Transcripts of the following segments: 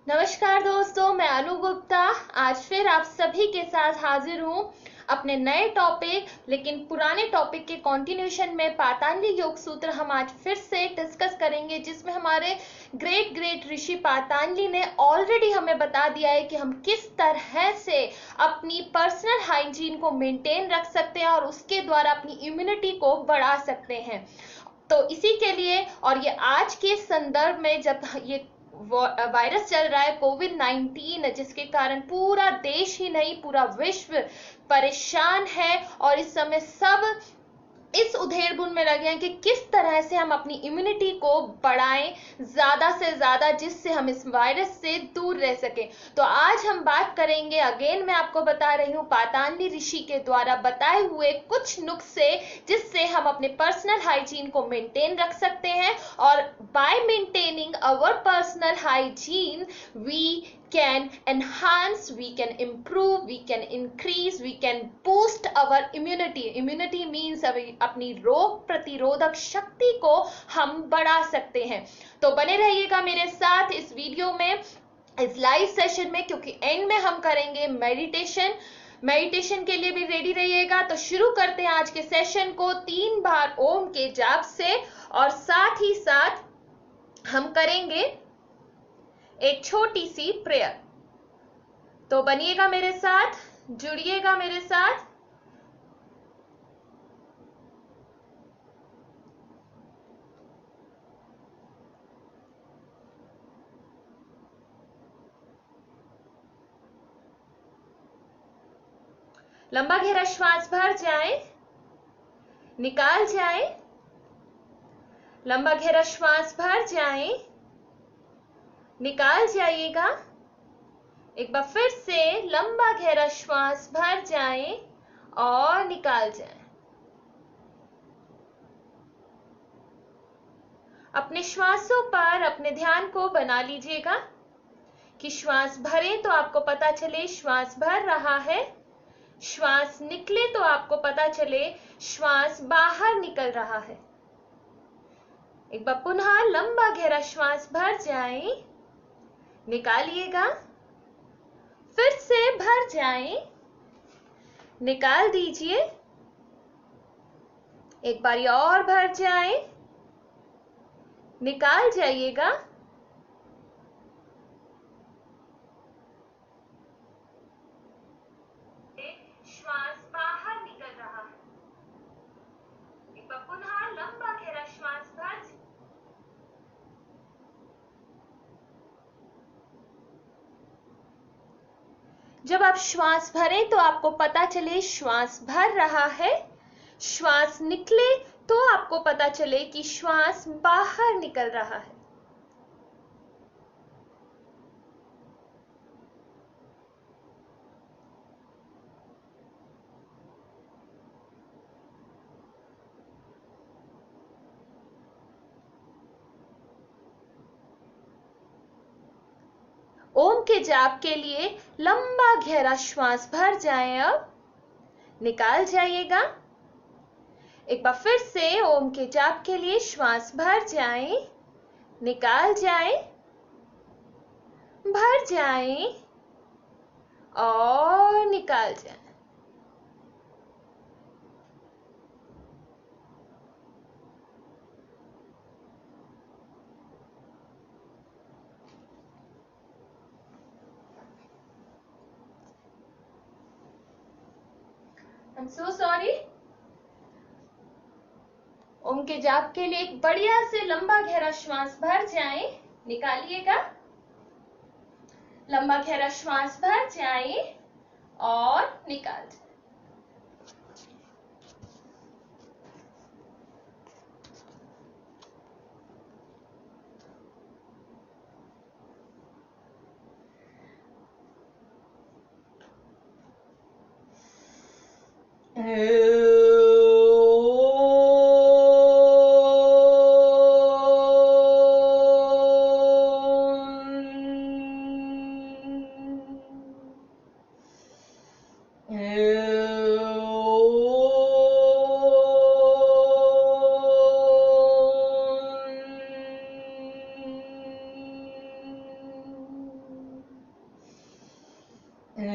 नमस्कार दोस्तों, मैं अनु गुप्ता आज फिर आप सभी के साथ हाजिर हूँ अपने नए टॉपिक लेकिन पुराने टॉपिक के कंटिन्यूशन में। पातंजलि योग सूत्र हम आज फिर से डिस्कस करेंगे, जिसमें हमारे ग्रेट ग्रेट ऋषि पातंजलि ने ऑलरेडी हमें बता दिया है कि हम किस तरह से अपनी पर्सनल हाइजीन को मेंटेन रख सकते हैं और उसके द्वारा अपनी इम्यूनिटी को बढ़ा सकते हैं। तो इसी के लिए और ये आज के संदर्भ में जब ये वायरस चल रहा है कोविड-19, जिसके कारण पूरा देश ही नहीं पूरा विश्व परेशान है और इस समय सब इस उधेड़बुन में लगे हैं कि किस तरह से हम अपनी इम्यूनिटी को बढ़ाएं ज्यादा से ज्यादा, जिससे हम इस वायरस से दूर रह सकें। तो आज हम बात करेंगे, अगेन मैं आपको बता रही हूँ, पातंजलि ऋषि के द्वारा बताए हुए कुछ नुस्खे जिससे हम अपने पर्सनल हाइजीन को मेंटेन रख सकते हैं। और by maintaining our personal hygiene we can enhance, we can improve, we can increase, we can boost our immunity. Immunity means अपनी रोग प्रतिरोधक शक्ति को हम बढ़ा सकते हैं। तो बने रहिएगा मेरे साथ इस वीडियो में, इस लाइव सेशन में, क्योंकि एंड में हम करेंगे मेडिटेशन के लिए भी रेडी रहिएगा। तो शुरू करते हैं आज के सेशन को 3 बार ओम के जाप से, और साथ ही साथ हम करेंगे एक छोटी सी प्रेयर। तो बनिएगा मेरे साथ, जुड़िएगा मेरे साथ। लंबा गहरा श्वास भर जाए, निकाल जाए, लंबा गहरा श्वास भर जाए, निकाल जाइएगा। एक बार फिर से लंबा गहरा श्वास भर जाए और निकाल जाए। अपने श्वासों पर अपने ध्यान को बना लीजिएगा कि श्वास भरे तो आपको पता चले श्वास भर रहा है, श्वास निकले तो आपको पता चले श्वास बाहर निकल रहा है। एक बार पुनः लंबा गहरा श्वास भर जाए, निकालिएगा, फिर से भर जाए, निकाल दीजिए। एक बार और भर जाए, निकाल जाइएगा। श्वास बाहर निकल रहा है। एक बार पुनः लंबा गहरा श्वास भर। जब आप श्वास भरें तो आपको पता चले श्वास भर रहा है, श्वास निकले तो आपको पता चले कि श्वास बाहर निकल रहा है। ओम के जाप के लिए लंबा गहरा श्वास भर जाए, अब निकाल जाइएगा। एक बार फिर से ओम के जाप के लिए श्वास भर जाए, निकाल जाए, भर जाए और निकाल जाए। I'm so sorry। ओम के जाप के लिए एक बढ़िया से लंबा गहरा श्वास भर जाए, निकालिएगा। लंबा गहरा श्वास भर जाए और निकाल जाए। शांति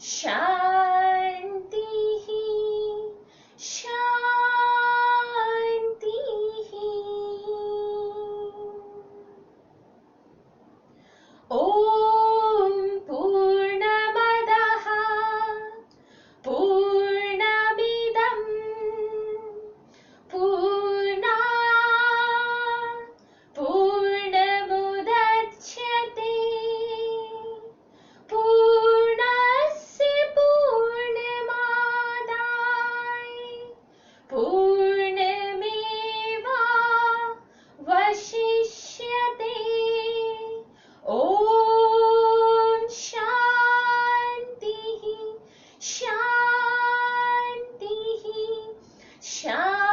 शांति शांति। ॐ पूर्णमदः पूर्णमिदं पूर्णात् पूर्णमुदच्यते पूर्णस्य पूर्णमादाय पूर्णमेवावशिष्यते। ॐ शान्तिः शान्तिः शान्तिः।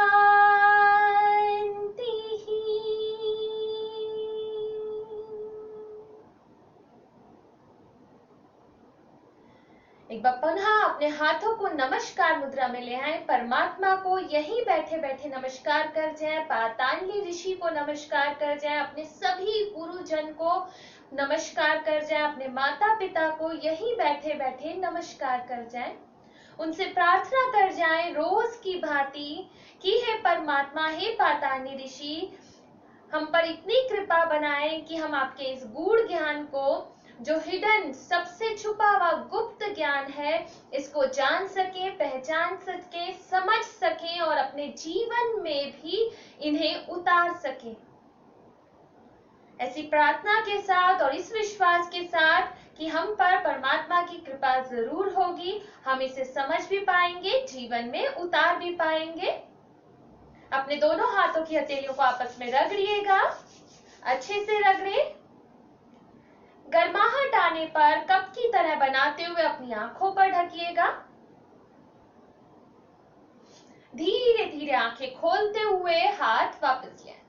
एक बार पुनः अपने हाथों को नमस्कार मुद्रा में ले आए, परमात्मा को यहीं बैठे बैठे नमस्कार कर जाएं, पातांजलि ऋषि को नमस्कार कर जाएं, अपने सभी गुरुजन को नमस्कार कर जाएं, अपने माता पिता को यहीं बैठे बैठे नमस्कार कर जाएं, उनसे प्रार्थना कर जाएं रोज की भांति कि हे परमात्मा, हे पातांजलि ऋषि, हम पर इतनी कृपा बनाएं कि हम आपके इस गूढ़ ज्ञान को, जो हिडन, सबसे छुपा हुआ गुप्त ज्ञान है, इसको जान सके, पहचान सके, समझ सके और अपने जीवन में भी इन्हें उतार सके। ऐसी प्रार्थना के साथ और इस विश्वास के साथ कि हम पर परमात्मा की कृपा जरूर होगी, हम इसे समझ भी पाएंगे, जीवन में उतार भी पाएंगे। अपने दोनों हाथों की हथेलियों को आपस में रगड़िएगा, अच्छे से रगड़े। गर्माहट आने पर कप की तरह बनाते हुए अपनी आंखों पर ढकिएगा। धीरे धीरे आंखें खोलते हुए हाथ वापस लें।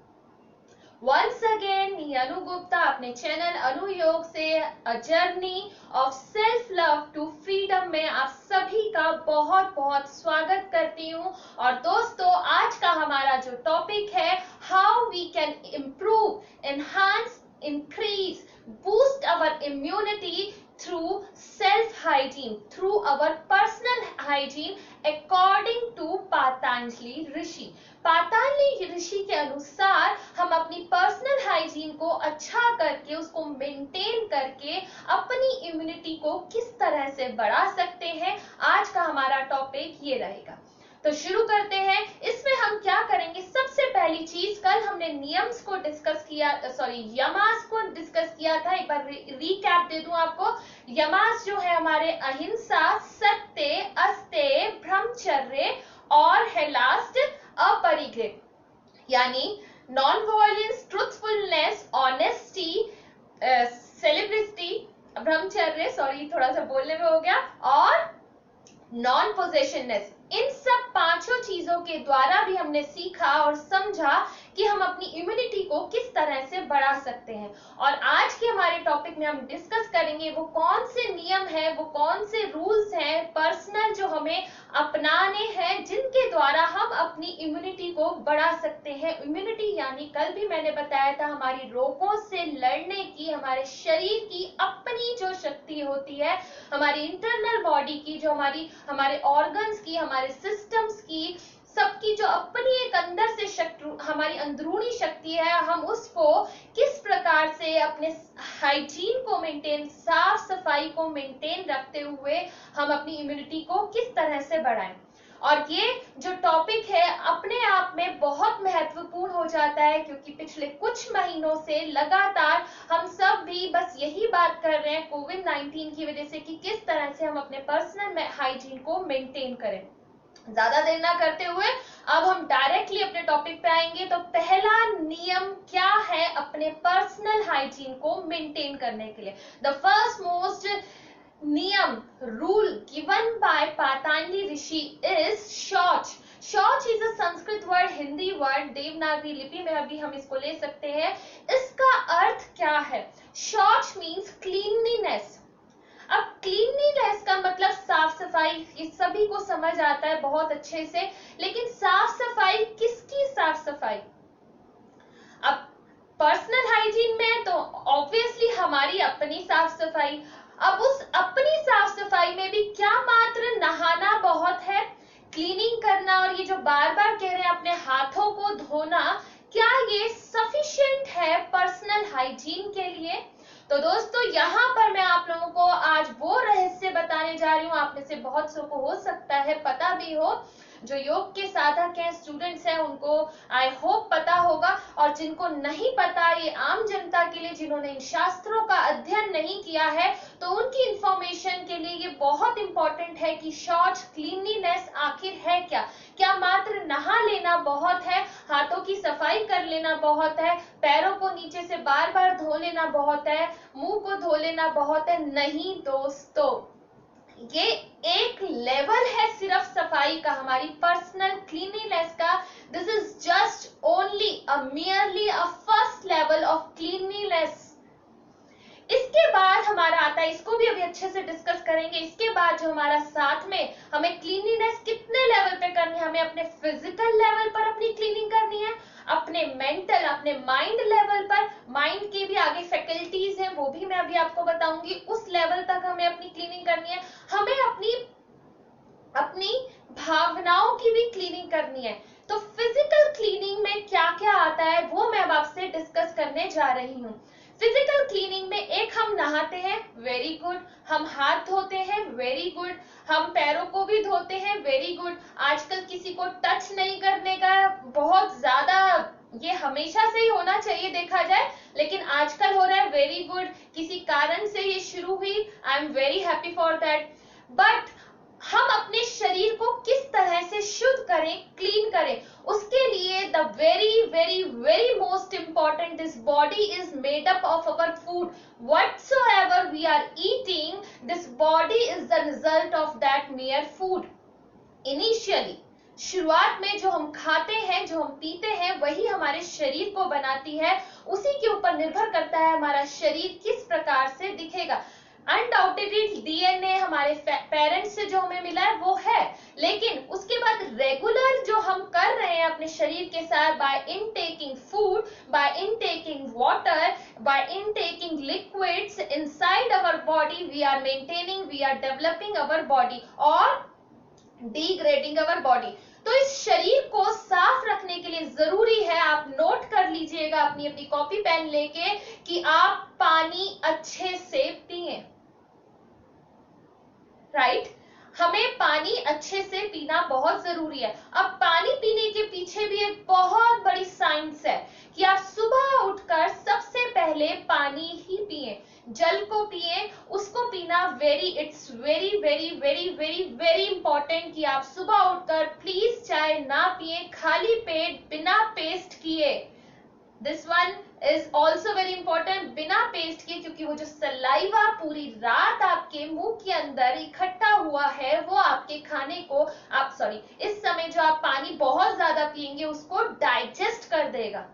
Once again, मी अनु गुप्ता अपने चैनल अनुयोग से a journey of self love to freedom में आप सभी का बहुत बहुत स्वागत करती हूँ। और दोस्तों, आज का हमारा जो टॉपिक है, how we can improve, enhance, increase, boost our immunity through self hygiene, through our personal hygiene according to Patanjali ऋषि। पातांजलि ऋषि के अनुसार हम अपनी पर्सनल हाइजीन को अच्छा करके, उसको मेंटेन करके अपनी इम्यूनिटी को किस तरह से बढ़ा सकते हैं, आज का हमारा टॉपिक ये रहेगा। तो शुरू करते हैं। इसमें हम क्या करेंगे, सबसे पहली चीज, कल हमने नियम्स को डिस्कस किया, यमास को डिस्कस किया था। एक बार रिकैप दे दूं आपको। यमास जो है हमारे अहिंसा, सत्य, अस्तेय, ब्रह्मचर्य और है लास्ट अपरिग्रह, यानी non violence, truthfulness, honesty, celebrity, ब्रह्मचर्य, सॉरी थोड़ा सा बोलने में हो गया, और नॉन पोजेशननेस। इन सब पांचों चीजों के द्वारा भी हमने सीखा और समझा कि हम अपनी इम्यूनिटी को किस तरह से बढ़ा सकते हैं। और आज के हमारे टॉपिक में हम डिस्कस करेंगे वो कौन से नियम है, वो कौन से रूल्स हैं पर्सनल जो हमें अपनाने हैं, जिनके द्वारा हम अपनी इम्यूनिटी को बढ़ा सकते हैं। इम्यूनिटी यानी कल भी मैंने बताया था, हमारी रोगों से लड़ने की, हमारे शरीर की अपनी जो शक्ति होती है, हमारी इंटरनल बॉडी की, जो हमारे ऑर्गन्स की, हमारे सिस्टम्स की, सबकी जो अपनी एक अंदर से शक्ति, हमारी अंदरूनी शक्ति है, हम उसको किस प्रकार से अपने हाइजीन को मेंटेन, साफ सफाई को मेंटेन रखते हुए हम अपनी इम्यूनिटी को किस तरह से बढ़ाएं। और ये जो टॉपिक है अपने आप में बहुत महत्वपूर्ण हो जाता है, क्योंकि पिछले कुछ महीनों से लगातार हम सब भी बस यही बात कर रहे हैं कोविड-19 की वजह से कि किस तरह से हम अपने पर्सनल हाइजीन को मेंटेन करें। ज्यादा देर ना करते हुए अब हम डायरेक्टली अपने टॉपिक पे आएंगे। तो पहला नियम क्या है अपने पर्सनल हाइजीन को मेंटेन करने के लिए? द फर्स्ट मोस्ट नियम, रूल गिवन बाय पातांजलि ऋषि इज शौच। शौच is a Sanskrit word, Hindi word, Devanagari लिपि में अभी हम इसको ले सकते हैं। इसका अर्थ क्या है? शौच मीन्स क्लीनलीनेस। अब क्लीनलीनेस का मतलब साफ इस सभी को समझ आता है बहुत अच्छे से। लेकिन साफ सफाई, किसकी साफ सफाई? अब पर्सनल हाइजीन में तो ऑब्वियसली हमारी अपनी साफ सफाई। अब उस अपनी साफ सफाई में भी क्या मात्र नहाना बहुत है, क्लीनिंग करना और ये जो बार बार कह रहे हैं अपने हाथों को धोना, क्या ये सफिशिएंट है पर्सनल हाइजीन के लिए? तो दोस्तों यहाँ पर मैं आप लोगों को आज वो रहस्य बताने जा रही हूँ, आप में से बहुत सौ को हो सकता है पता भी हो, जो योग के साधक हैं, स्टूडेंट्स हैं, उनको आई होप पता होगा, और जिनको नहीं पता, ये आम जनता के लिए, जिन्होंने इन शास्त्रों का अध्ययन नहीं किया है, तो उनकी इंफॉर्मेशन के लिए ये बहुत इंपॉर्टेंट है कि शौच, क्लीनलीनेस आखिर है क्या? क्या मात्र नहा लेना बहुत है, हाथों की सफाई कर लेना बहुत है, पैरों को नीचे से बार बार धो लेना बहुत है, मुंह को धो लेना बहुत है? नहीं दोस्तों, ये एक लेवल है सिर्फ सफाई का, हमारी पर्सनल क्लीनलीनेस का। This is just only merely a first level of cleanliness। इसके बाद हमारा आता है, इसको भी अभी अच्छे से डिस्कस करेंगे, इसके बाद जो हमारा साथ में हमें क्लीनलीनेस कितने लेवल पे करनी है, हमें अपने फिजिकल लेवल पर अपनी क्लीनिंग करनी है, अपने मेंटल, अपने माइंड लेवल पर, माइंड की भी आगे फैकल्टीज हैं, वो भी मैं अभी आपको बताऊंगी, उस लेवल तक हमें अपनी क्लीनिंग करनी है। हमें अपनी भावनाओं की भी क्लीनिंग करनी है। तो फिजिकल क्लीनिंग में क्या क्या आता है वो मैं अब आपसे डिस्कस करने जा रही हूँ। फिजिकल क्लीनिंग में एक, हम नहाते हैं, वेरी गुड, हम हाथ धोते हैं, वेरी गुड, हम पैरों को भी धोते हैं, वेरी गुड। आजकल किसी को टच नहीं करने का बहुत ज्यादा, ये हमेशा से ही होना चाहिए देखा जाए, लेकिन आजकल हो रहा है, वेरी गुड, किसी कारण से ये शुरू हुई, I am very happy for that. But हम अपने शरीर को किस तरह से शुद्ध करें, क्लीन करें, उसके लिए the very very very most important, this body is made up of our food, whatsoever we are eating, this body is the result of that mere food। Initially, शुरुआत में जो हम खाते हैं, जो हम पीते हैं, वही हमारे शरीर को बनाती है, उसी के ऊपर निर्भर करता है हमारा शरीर किस प्रकार से दिखेगा। अनडाउटेडली डीएनए हमारे पेरेंट्स से जो हमें मिला है वो है, लेकिन उसके बाद रेगुलर जो हम कर रहे हैं अपने शरीर के साथ, by intaking food, by intaking water, by intaking liquids inside our body, we are maintaining, we are developing our body और डिग्रेडिंग अवर बॉडी। तो इस शरीर को साफ रखने के लिए जरूरी है, आप नोट कर लीजिएगा अपनी अपनी कॉपी पेन लेके, कि आप पानी अच्छे से पिए, राइट? हमें पानी अच्छे से पीना बहुत जरूरी है। अब पानी पीने के पीछे भी एक बहुत बड़ी साइंस है कि आप सुबह उठकर सबसे पहले पानी ही पिए, जल को पिए, उसको पीना it's very very very very very important कि आप सुबह उठकर प्लीज चाय ना पिए खाली पेट, बिना पेस्ट किए। This one is also very important, बिना पेस्ट किए, क्योंकि वो जो सलाइवा पूरी रात आपके मुंह के अंदर इकट्ठा हुआ है, वो आपके खाने को, इस समय जो आप पानी बहुत ज्यादा पिएंगे उसको डाइजेस्ट कर देगा,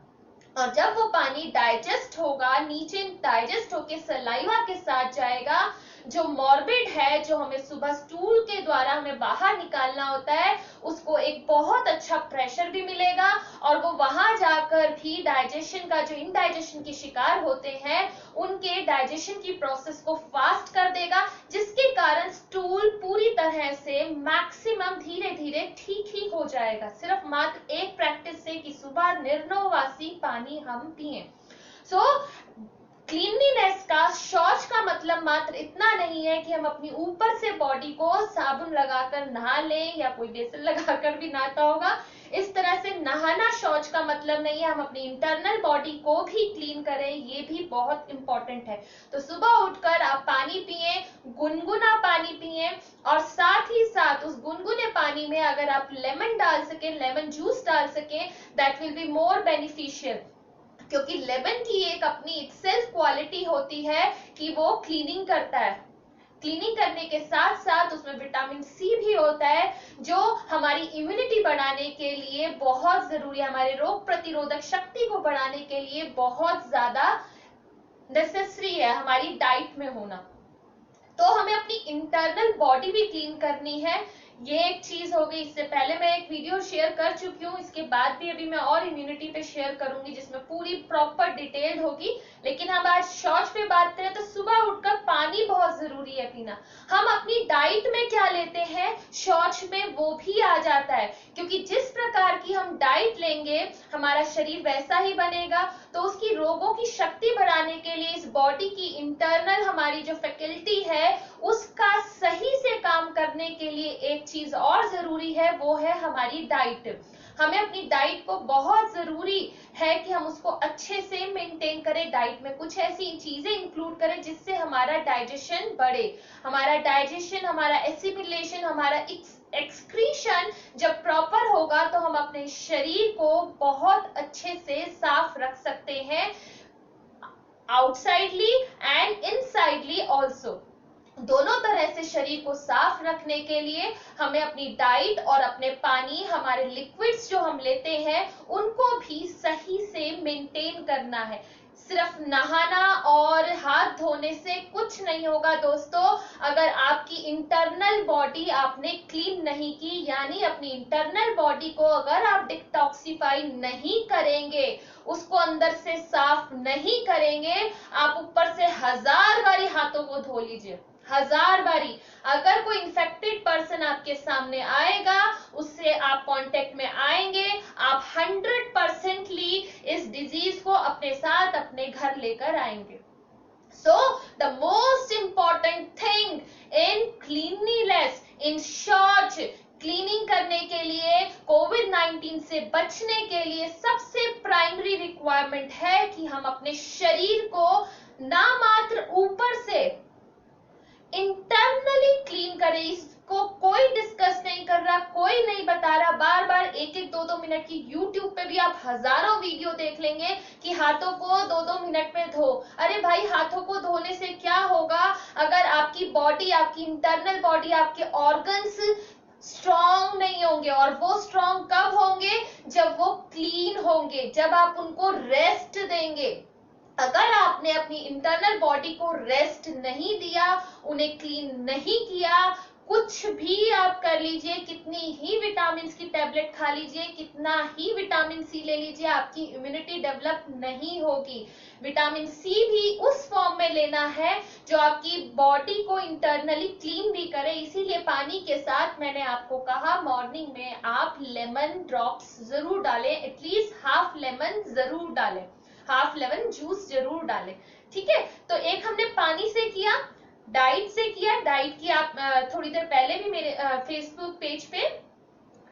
और जब वो पानी डाइजेस्ट होगा, नीचे डाइजेस्ट होके सलाइवा के साथ जाएगा, जो मॉर्बिड है, जो हमें सुबह स्टूल के द्वारा हमें बाहर निकालना होता है, उसको एक बहुत अच्छा प्रेशर भी मिलेगा, और वो वहां जाकर भी डाइजेशन का, जो इनडाइजेशन के शिकार होते हैं, उनके डाइजेशन की प्रोसेस को फास्ट कर देगा, जिसके कारण स्टूल पूरी तरह से मैक्सिमम धीरे धीरे ठीक ही हो जाएगा, सिर्फ मात्र एक प्रैक्टिस से कि सुबह निर्णोवासी पानी हम पिए। क्लीनलीनेस का, शौच का मतलब मात्र इतना नहीं है कि हम अपनी ऊपर से बॉडी को साबुन लगाकर नहा लें, या कोई बेसन लगाकर भी नहाता होगा, इस तरह से नहाना शौच का मतलब नहीं है, हम अपनी इंटरनल बॉडी को भी क्लीन करें, ये भी बहुत इंपॉर्टेंट है। तो सुबह उठकर आप पानी पिए, गुनगुना पानी पिए, और साथ ही साथ उस गुनगुने पानी में अगर आप लेमन डाल सके, लेमन जूस डाल सके, that will be more beneficial, क्योंकि लेमन की एक अपनी सेल्फ क्वालिटी होती है कि वो क्लीनिंग करता है। क्लीनिंग करने के साथ साथ उसमें विटामिन सी भी होता है, जो हमारी इम्यूनिटी बढ़ाने के लिए बहुत जरूरी है, हमारे रोग प्रतिरोधक शक्ति को बढ़ाने के लिए बहुत ज्यादा नेसेसरी है हमारी डाइट में होना। तो हमें अपनी इंटरनल बॉडी भी क्लीन करनी है। ये एक चीज हो गई। इससे पहले मैं एक वीडियो शेयर कर चुकी हूँ, इसके बाद भी अभी मैं और इम्यूनिटी पे शेयर करूंगी जिसमें पूरी प्रॉपर डिटेल्ड होगी। लेकिन हम आज शौच पे बात करें तो सुबह उठकर पानी बहुत जरूरी है पीना। हम अपनी डाइट में क्या लेते हैं, शौच में वो भी आ जाता है, क्योंकि जिस प्रकार की हम डाइट लेंगे हमारा शरीर वैसा ही बनेगा। तो उसकी रोगों की शक्ति बढ़ाने के लिए इस बॉडी की इंटरनल हमारी जो फैकल्टी है उसका सही से काम करने के लिए एक चीज और जरूरी है, वो है हमारी डाइट। हमें अपनी डाइट को बहुत जरूरी है कि हम उसको अच्छे से मेंटेन करें। डाइट में कुछ ऐसी चीजें इंक्लूड करें जिससे हमारा डाइजेशन बढ़े। हमारा डाइजेशन, हमारा एसिमिलेशन, हमारा एक्सक्रीशन जब प्रॉपर होगा तो हम अपने शरीर को बहुत अच्छे से साफ रख सकते हैं, आउटसाइडली एंड इनसाइडली ऑल्सो। दोनों तरह से शरीर को साफ रखने के लिए हमें अपनी डाइट और अपने पानी, हमारे लिक्विड्स जो हम लेते हैं उनको भी सही से मेंटेन करना है। सिर्फ नहाना और हाथ धोने से कुछ नहीं होगा दोस्तों। अगर आपकी इंटरनल बॉडी आपने क्लीन नहीं की, यानी अपनी इंटरनल बॉडी को अगर आप डिटॉक्सिफाई नहीं करेंगे, उसको अंदर से साफ नहीं करेंगे, आप ऊपर से 1000 बारी हाथों को धो लीजिए, 1000 बारी। अगर कोई इन्फेक्टेड पर्सन आपके सामने आएगा, उससे आप कांटेक्ट में आएंगे, आप 100%ली इस डिजीज को अपने साथ अपने घर लेकर आएंगे। So the most important thing in cleanliness, in शौच, क्लीनिंग करने के लिए, कोविड-19 से बचने के लिए सबसे प्राइमरी रिक्वायरमेंट है कि हम अपने शरीर को ना मात्र ऊपर से इंटरनली क्लीन करें। इसको कोई डिस्कस नहीं कर रहा, कोई नहीं बता रहा। बार बार 1-1, 2-2 मिनट की यूट्यूब पे भी आप हजारों वीडियो देख लेंगे कि हाथों को 2-2 मिनट में धो। अरे भाई, हाथों को धोने से क्या होगा अगर आपकी बॉडी, आपकी इंटरनल बॉडी, आपके ऑर्गन्स स्ट्रॉन्ग नहीं होंगे। और वो स्ट्रॉन्ग कब होंगे, जब वो क्लीन होंगे, जब आप उनको रेस्ट देंगे। अगर आपने अपनी इंटरनल बॉडी को रेस्ट नहीं दिया, उन्हें क्लीन नहीं किया, कुछ भी आप कर लीजिए, कितनी ही विटामिन की टैबलेट खा लीजिए, कितना ही विटामिन सी ले लीजिए, आपकी इम्यूनिटी डेवलप नहीं होगी। विटामिन सी भी उस फॉर्म में लेना है जो आपकी बॉडी को इंटरनली क्लीन भी करे। इसीलिए पानी के साथ मैंने आपको कहा मॉर्निंग में आप लेमन ड्रॉप्स जरूर डालें, एटलीस्ट हाफ लेमन जरूर डालें, हाफ लेमन जूस जरूर डालें। ठीक है, तो एक हमने पानी से किया, डाइट से किया। डाइट की आप थोड़ी देर पहले भी मेरे फेसबुक पेज पे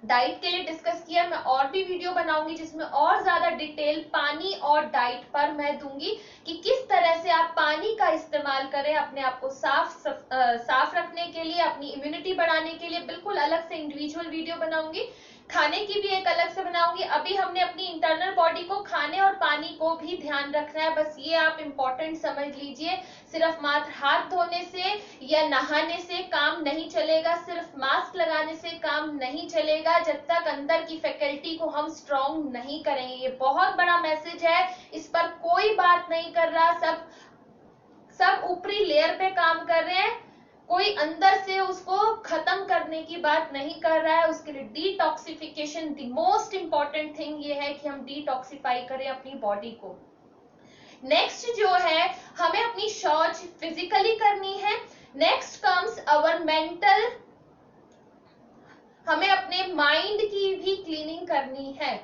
डाइट के लिए डिस्कस किया। मैं और भी वीडियो बनाऊंगी जिसमें और ज्यादा डिटेल पानी और डाइट पर मैं दूंगी कि किस तरह से आप पानी का इस्तेमाल करें अपने आप को साफ रखने के लिए, अपनी इम्यूनिटी बढ़ाने के लिए। बिल्कुल अलग से इंडिविजुअल वीडियो बनाऊंगी, खाने की भी एक अलग से बनाऊंगी। अभी हमने अपनी इंटरनल बॉडी को, खाने और पानी को भी ध्यान रखना है, बस ये आप इंपॉर्टेंट समझ लीजिए। सिर्फ मात्र हाथ धोने से या नहाने से काम नहीं चलेगा, सिर्फ मास्क लगाने से काम नहीं चलेगा, जब तक अंदर की फैकल्टी को हम स्ट्रॉन्ग नहीं करेंगे। ये बहुत बड़ा मैसेज है, इस पर कोई बात नहीं कर रहा, सब ऊपरी लेयर पे काम कर रहे हैं, कोई अंदर से उसको खत्म करने की बात नहीं कर रहा है। उसके लिए detoxification, the most important thing ये है कि हम डिटॉक्सिफाई करें अपनी बॉडी को। नेक्स्ट जो है, हमें अपनी शौच फिजिकली करनी है। नेक्स्ट कम्स अवर मेंटल, हमें अपने माइंड की भी क्लीनिंग करनी है।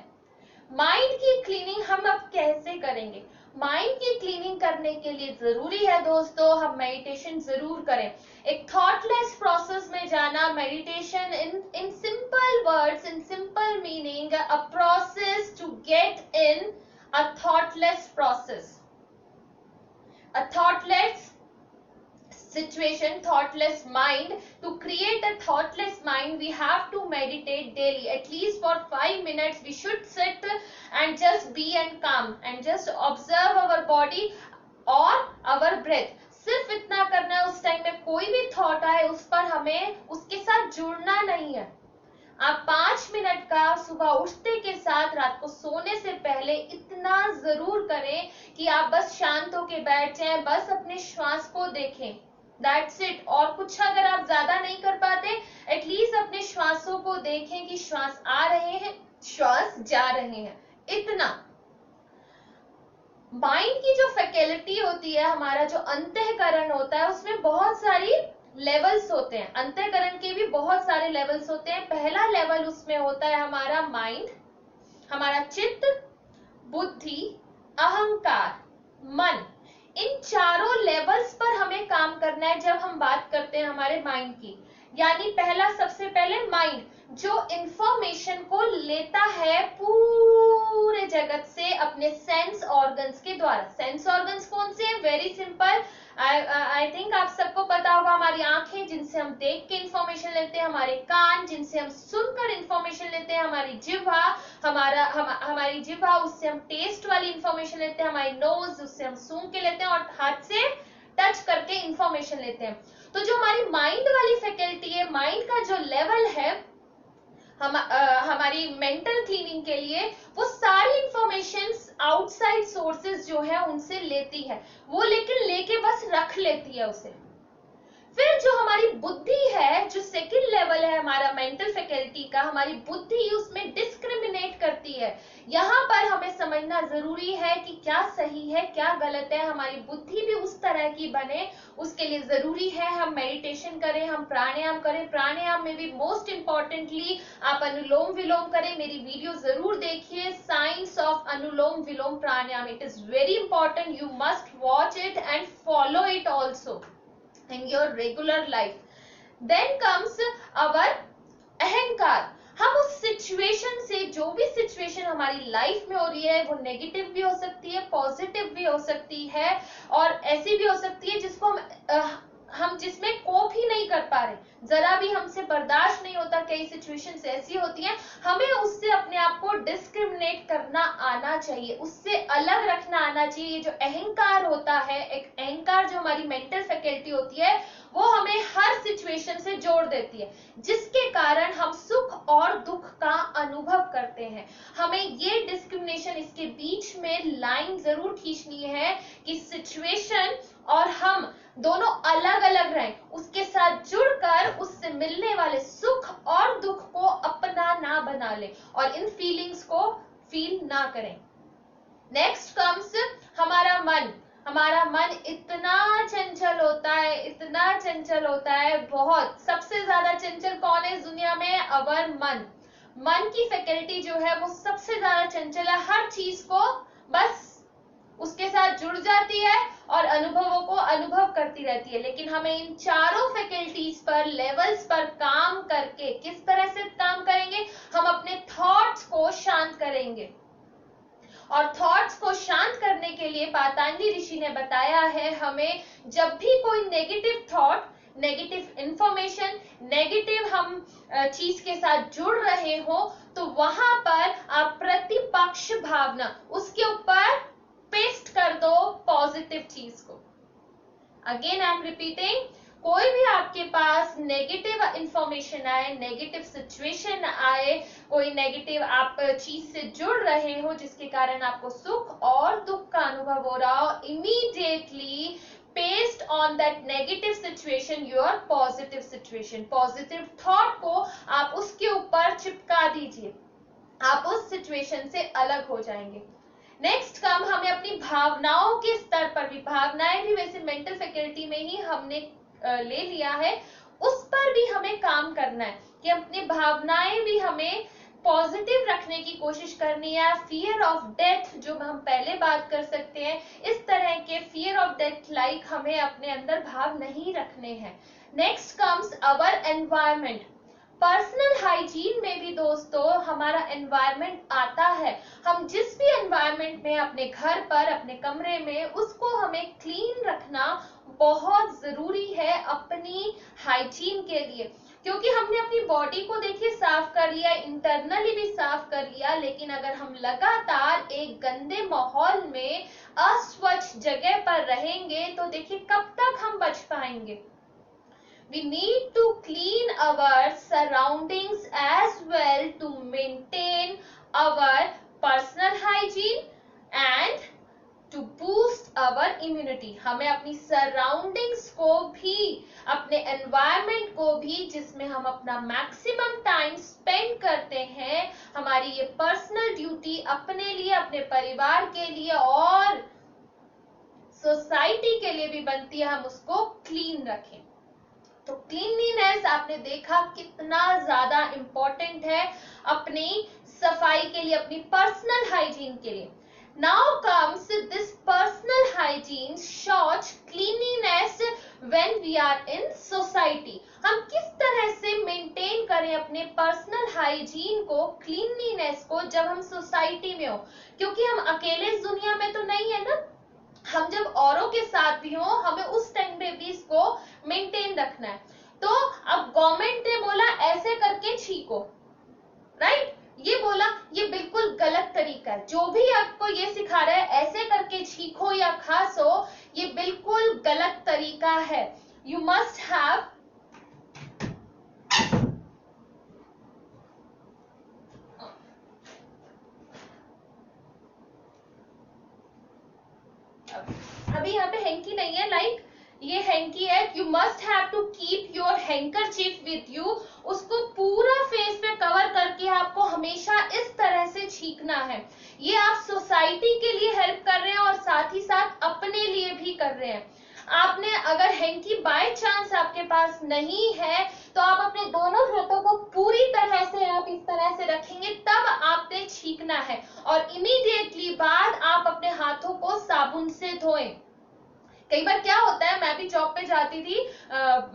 माइंड की क्लीनिंग हम अब कैसे करेंगे? माइंड की क्लीनिंग करने के लिए जरूरी है दोस्तों हम मेडिटेशन जरूर करें। एक थॉटलेस प्रोसेस में जाना, meditation in simple words, in simple meaning, a process to get in a thoughtless process, a thoughtless situation, thoughtless mind. To create a thoughtless mind, we have to meditate daily, at least for 5 minutes. We should sit and just be and calm and just observe our body or our breath. सिर्फ इतना करना है, उस time में कोई भी thought आए उस पर हमें उसके साथ जुड़ना नहीं है। आप 5 मिनट का सुबह उठते के साथ रात को सोने से पहले इतना जरूर करें कि आप बस शांत होके बैठ जाएं, बस अपने श्वास को देखें। That's it. और कुछ अगर आप ज्यादा नहीं कर पाते, एटलीस्ट अपने श्वासों को देखें कि श्वास आ रहे हैं, श्वास जा रहे हैं, इतना। माइंड की जो फैकल्टी होती है, हमारा जो अंतःकरण होता है, उसमें बहुत सारी लेवल्स होते हैं। अंतःकरण के भी बहुत सारे लेवल्स होते हैं। पहला लेवल उसमें होता है हमारा माइंड, हमारा चित्त, बुद्धि, अहंकार, मन। इन चारों लेवल्स पर हमें काम करना है जब हम बात करते हैं हमारे माइंड की। यानी पहला, सबसे पहले माइंड, जो इंफॉर्मेशन को लेता है पूरे जगत से अपने सेंस ऑर्गन्स के द्वारा। सेंस ऑर्गन्स कौन से हैं? वेरी सिंपल, आई थिंक आप सबको पता होगा। हमारी आंखें जिनसे हम देख के इंफॉर्मेशन लेते हैं, हमारे कान जिनसे हम सुनकर इंफॉर्मेशन लेते हैं, हमारी जिह्वा, हमारी जिह्वा, उससे हम टेस्ट वाली इंफॉर्मेशन लेते हैं, हमारी नोज, उससे हम सूंघ के लेते हैं, और हाथ से टच करके इंफॉर्मेशन लेते हैं। तो जो हमारी माइंड वाली फैकल्टी है, माइंड का जो लेवल है हमारी मेंटल क्लीनिंग के लिए, वो सारी इंफॉर्मेशन आउटसाइड सोर्सेज जो है उनसे लेती है, वो लेकिन लेके बस रख लेती है उसे। फिर जो हमारी बुद्धि है, जो सेकंड लेवल है हमारा मेंटल फैकल्टी का, हमारी बुद्धि उसमें डिस्क्रिमिनेट करती है। यहाँ पर हमें समझना जरूरी है कि क्या सही है क्या गलत है। हमारी बुद्धि भी उस तरह की बने, उसके लिए जरूरी है हम मेडिटेशन करें, हम प्राणायाम करें। प्राणायाम में भी मोस्ट इंपॉर्टेंटली आप अनुलोम विलोम करें। मेरी वीडियो जरूर देखिए, science of anulom vilom pranayama. It is very important, you must watch it and follow it also in your regular life. Then comes our अहंकार। हम उस सिचुएशन से, जो भी सिचुएशन हमारी लाइफ में हो रही है, वो नेगेटिव भी हो सकती है, पॉजिटिव भी हो सकती है, और ऐसी भी हो सकती है जिसको हम जिसमें कोप ही नहीं कर पा रहे, जरा भी हमसे बर्दाश्त नहीं होता। कई सिचुएशंस ऐसी होती हैं, हमें उससे अपने आप को डिस्क्रिमिनेट करना आना चाहिए, उससे अलग रखना आना चाहिए। ये जो अहंकार होता है, एक अहंकार जो हमारी मेंटल फैकल्टी होती है, वो हमें हर सिचुएशन से जोड़ देती है, जिसके कारण हम सुख और दुख का अनुभव करते हैं। हमें ये डिस्क्रिमिनेशन, इसके बीच में लाइन जरूर खींचनी है कि सिचुएशन और हम दोनों अलग अलग रहें, उसके साथ जुड़कर उससे मिलने वाले सुख और दुख को अपना ना बना ले और इन फीलिंग्स को फील ना करें। नेक्स्ट कम्स हमारा मन। हमारा मन इतना चंचल होता है, इतना चंचल होता है, बहुत। सबसे ज्यादा चंचल कौन है इस दुनिया में? अवर मन। मन की फैकल्टी जो है वो सबसे ज्यादा चंचल है, हर चीज को बस उसके साथ जुड़ जाती है और अनुभवों को अनुभव करती रहती है। लेकिन हमें इन चारों फैकल्टीज पर, लेवल्स पर काम करके, किस तरह से काम करेंगे? हम अपने थॉट्स को शांत करेंगे, और थॉट्स को शांत करने के लिए पातंजलि ऋषि ने बताया है हमें, जब भी कोई negative thought, negative information, negative हम चीज के साथ जुड़ रहे हो, तो वहां पर आप प्रतिपक्ष भावना, उसके ऊपर पेस्ट कर दो पॉजिटिव चीज को। अगेन आई एम रिपीटिंग, कोई भी आपके पास नेगेटिव इंफॉर्मेशन आए, नेगेटिव सिचुएशन आए, कोई नेगेटिव आप चीज से जुड़ रहे हो जिसके कारण आपको सुख और दुख का अनुभव हो रहा हो, immediately paste on that negative situation your positive situation. Positive thought को आप उसके ऊपर चिपका दीजिए, आप उस सिचुएशन से अलग हो जाएंगे। नेक्स्ट काम, हमें अपनी भावनाओं के स्तर पर भी, भावनाएं भी वैसे मेंटल फैकल्टी में ही हमने ले लिया है, उस पर भी हमें काम करना है कि अपनी भावनाएं भी हमें पॉजिटिव रखने की कोशिश करनी है। फियर ऑफ डेथ जो हम पहले बात कर सकते हैं, इस तरह के फियर ऑफ डेथ लाइक हमें अपने अंदर भाव नहीं रखने हैं। नेक्स्ट कम्स अवर एनवायरमेंट। पर्सनल हाइजीन में भी दोस्तों हमारा एनवायरनमेंट आता है। हम जिस भी एनवायरनमेंट में, अपने घर पर, अपने कमरे में, उसको हमें क्लीन रखना बहुत जरूरी है अपनी हाइजीन के लिए। क्योंकि हमने अपनी बॉडी को देखिए साफ कर लिया, इंटरनली भी साफ कर लिया, लेकिन अगर हम लगातार एक गंदे माहौल में, अस्वच्छ जगह पर रहेंगे, तो देखिए कब तक हम बच पाएंगे। We need to clean our surroundings as well to maintain our personal hygiene and to boost our immunity. हमें अपनी सराउंडिंग्स को भी अपने एनवायरनमेंट को भी, जिसमें हम अपना मैक्सिमम टाइम स्पेंड करते हैं, हमारी ये पर्सनल ड्यूटी अपने लिए, अपने परिवार के लिए और सोसाइटी के लिए भी बनती है, हम उसको क्लीन रखें। तो क्लीनलीनेस आपने देखा कितना ज्यादा इंपॉर्टेंट है अपनी सफाई के लिए, अपनी पर्सनल हाइजीन के लिए। Now comes this personal hygiene short cleanliness when we are in society. हम किस तरह से मेंटेन करें अपने पर्सनल हाइजीन को, क्लीनलीनेस को, जब हम सोसाइटी में हो, क्योंकि हम अकेले इस दुनिया में तो नहीं है ना, हम जब औरों के साथ भी हो, हमें उस टाइम पे भी इसको मेंटेन रखना है। तो अब गवर्नमेंट ने बोला ऐसे करके छीको, राइट? ये बोला, ये बिल्कुल गलत तरीका है। जो भी आपको ये सिखा रहा है ऐसे करके छीको या खासो, ये बिल्कुल गलत तरीका है। यू मस्ट हैव अभी यहाँ पे हैंकी नहीं है, लाइक ये हैंकी है। You must have to keep your handkerchief with you. उसको पूरा फेस पे कवर करके आपको हमेशा इस तरह से छींकना है। ये आप सोसाइटी के लिए हेल्प कर रहे हैं और साथ ही साथ अपने लिए भी कर रहे हैं। आपने अगर हैंकी बाय चांस आपके पास नहीं है तो आप अपने दोनों हाथों को पूरी तरह से आप इस तरह से रखेंगे, तब आपने छींकना है और इमीडिएटली बाद आप अपने हाथों को साबुन से धोएं। कई बार क्या होता है, मैं भी जॉब पे जाती थी,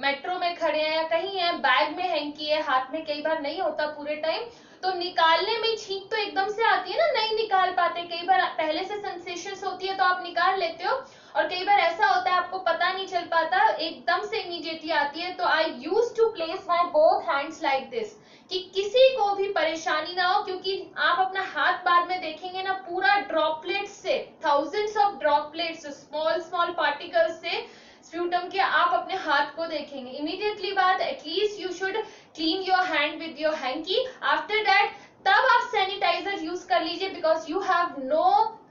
मेट्रो में खड़े हैं या कहीं है, बैग में हैंकी है, हाथ में कई बार नहीं होता पूरे टाइम, तो निकालने में छींक तो एकदम से आती है ना, नहीं निकाल पाते। कई बार पहले से सेंसेशंस होती है तो आप निकाल लेते हो, और कई बार ऐसा होता है आपको पता नहीं चल पाता, एकदम से इमीडिएटली आती है। तो I use to place my both hands like this, कि किसी को भी परेशानी ना हो, क्योंकि आप अपना हाथ बाद में देखेंगे ना, पूरा ड्रॉपलेट्स से, thousands of droplets, small small particles से स्प्यूटम के आप अपने हाथ को देखेंगे। इमीडिएटली बाद at least you should clean your hand with your hanky. After that तब आप सैनिटाइजर यूज कर लीजिए, because you have no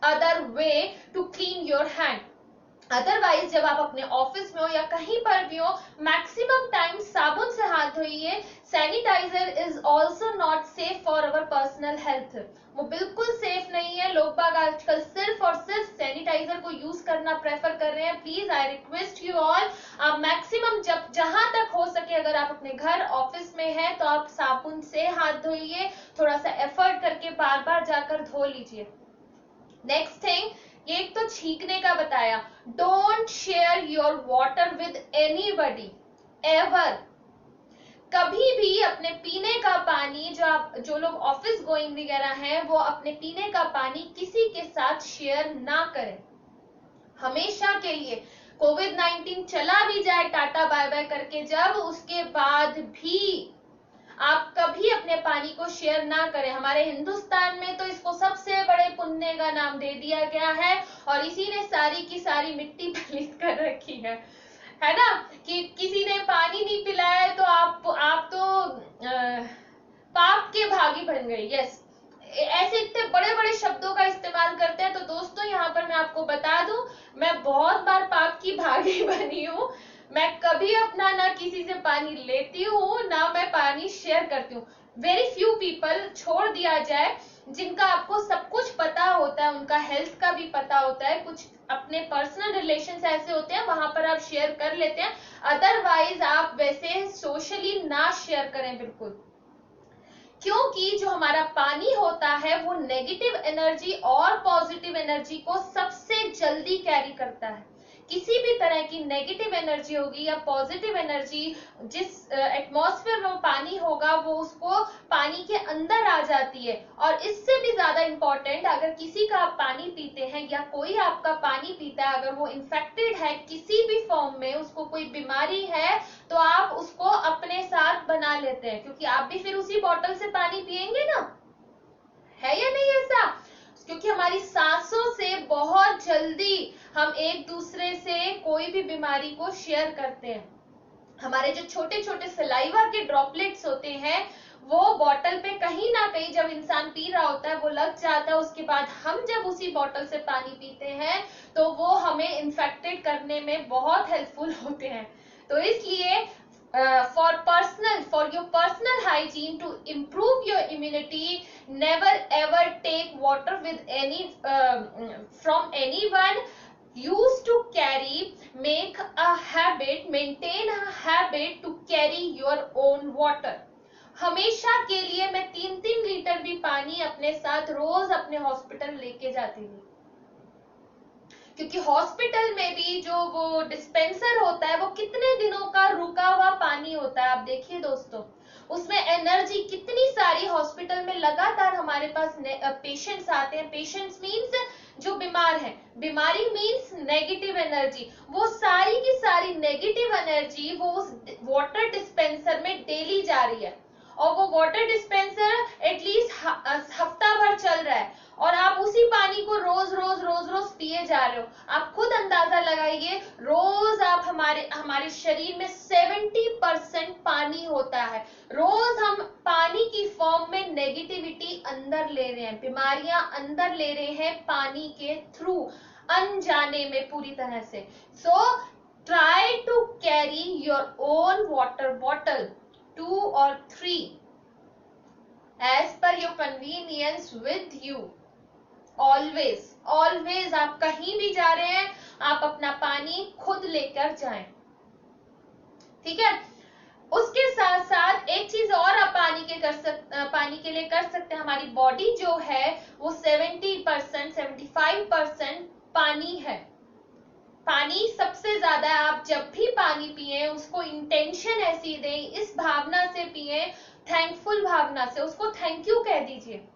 other way to clean your hand. Otherwise जब आप अपने ऑफिस में हो या कहीं पर भी हो, मैक्सिमम टाइम साबुन से हाथ धोइए। Sanitizer is also not safe for our personal health. वो बिल्कुल सेफ नहीं है। लोग बाग आजकल सिर्फ और सिर्फ सैनिटाइजर को यूज करना प्रेफर कर रहे हैं। Please I request you all, आप मैक्सिमम जब जहां तक हो सके, अगर आप अपने घर ऑफिस में है तो आप साबुन से हाथ धोइए, थोड़ा सा एफर्ट करके बार बार जाकर धो लीजिए। नेक्स्ट थिंग, एक तो छींकने का बताया, don't share your water with anybody ever. कभी भी अपने पीने का पानी, जो लोग ऑफिस गोइंग वगैरह हैं, वो अपने पीने का पानी किसी के साथ शेयर ना करें, हमेशा के लिए। कोविड-19 चला भी जाए टाटा बाय बाय करके, जब उसके बाद भी आप कभी अपने पानी को शेयर ना करें। हमारे हिंदुस्तान में तो इसको सबसे बड़े पुण्य का नाम दे दिया गया है, और इसी ने सारी की सारी मिट्टी पलीत कर रखी है ना, कि किसी ने पानी नहीं पिलाया तो आप तो पाप के भागी बन गए। यस, ऐसे इतने बड़े बड़े शब्दों का इस्तेमाल करते हैं। तो दोस्तों, यहाँ पर मैं आपको बता दूं, मैं बहुत बार पाप की भागी बनी हूँ। मैं कभी अपना ना किसी से पानी लेती हूँ, ना मैं पानी शेयर करती हूँ। वेरी फ्यू पीपल, छोड़ दिया जाए, जिनका आपको सब कुछ पता होता है, उनका हेल्थ का भी पता होता है, कुछ अपने पर्सनल रिलेशंस ऐसे होते हैं, वहां पर आप शेयर कर लेते हैं। अदरवाइज आप वैसे सोशली ना शेयर करें बिल्कुल, क्योंकि जो हमारा पानी होता है वो नेगेटिव एनर्जी और पॉजिटिव एनर्जी को सबसे जल्दी कैरी करता है। किसी भी तरह की नेगेटिव एनर्जी होगी या पॉजिटिव एनर्जी, जिस एटमॉस्फेयर में पानी होगा, वो उसको पानी के अंदर आ जाती है। और इससे भी ज्यादा इंपॉर्टेंट, अगर किसी का आप पानी पीते हैं या कोई आपका पानी पीता है, अगर वो इन्फेक्टेड है किसी भी फॉर्म में, उसको कोई बीमारी है, तो आप उसको अपने साथ बना लेते हैं, क्योंकि आप भी फिर उसी बॉटल से पानी पिएंगे ना, है या नहीं ऐसा? क्योंकि हमारी सांसों से बहुत जल्दी हम एक दूसरे से कोई भी बीमारी को शेयर करते हैं। हमारे जो छोटे छोटे सलाइवा के ड्रॉपलेट्स होते हैं, वो बॉटल पे कहीं ना कहीं जब इंसान पी रहा होता है वो लग जाता है। उसके बाद हम जब उसी बॉटल से पानी पीते हैं तो वो हमें इन्फेक्टेड करने में बहुत हेल्पफुल होते हैं। तो इसलिए for your personal hygiene, to improve your immunity, never ever take water with any from anyone. Used to carry, maintain a habit to carry your own water. हमेशा के लिए मैं 3-3 लीटर भी पानी अपने साथ रोज अपने हॉस्पिटल लेके जाती थी, क्योंकि हॉस्पिटल में भी जो वो डिस्पेंसर होता है वो कितने दिनों का रुका हुआ पानी होता है। आप देखिए दोस्तों, उसमें एनर्जी कितनी सारी, हॉस्पिटल में लगातार हमारे पास पेशेंट्स आते हैं। पेशेंट्स मीन्स जो बीमार है, बीमारी मीन्स नेगेटिव एनर्जी, वो सारी की सारी नेगेटिव एनर्जी वो उस वाटर डिस्पेंसर में डेली जा रही है, और वो वाटर डिस्पेंसर एटलीस्ट हफ्ता भर चल रहा है, और आप उसी पानी को रोज रोज रोज रोज पिए जा रहे हो। आप खुद अंदाजा लगाइए, रोज आप हमारे शरीर में 70% पानी होता है। रोज हम पानी की फॉर्म में नेगेटिविटी अंदर ले रहे हैं, बीमारियां अंदर ले रहे हैं पानी के थ्रू, अनजाने में पूरी तरह से। So try to carry your own water bottle, 2 or 3 as per your convenience with you. Always आप कहीं भी जा रहे हैं, आप अपना पानी खुद लेकर जाएं, ठीक है। उसके साथ साथ एक चीज और आप पानी के लिए कर सकते हैं। हमारी बॉडी जो है वो 70% 75% पानी है। पानी सबसे ज्यादा है। आप जब भी पानी पिए उसको इंटेंशन ऐसी दें, इस भावना से पिए, थैंकफुल भावना से, उसको थैंक यू कह दीजिए।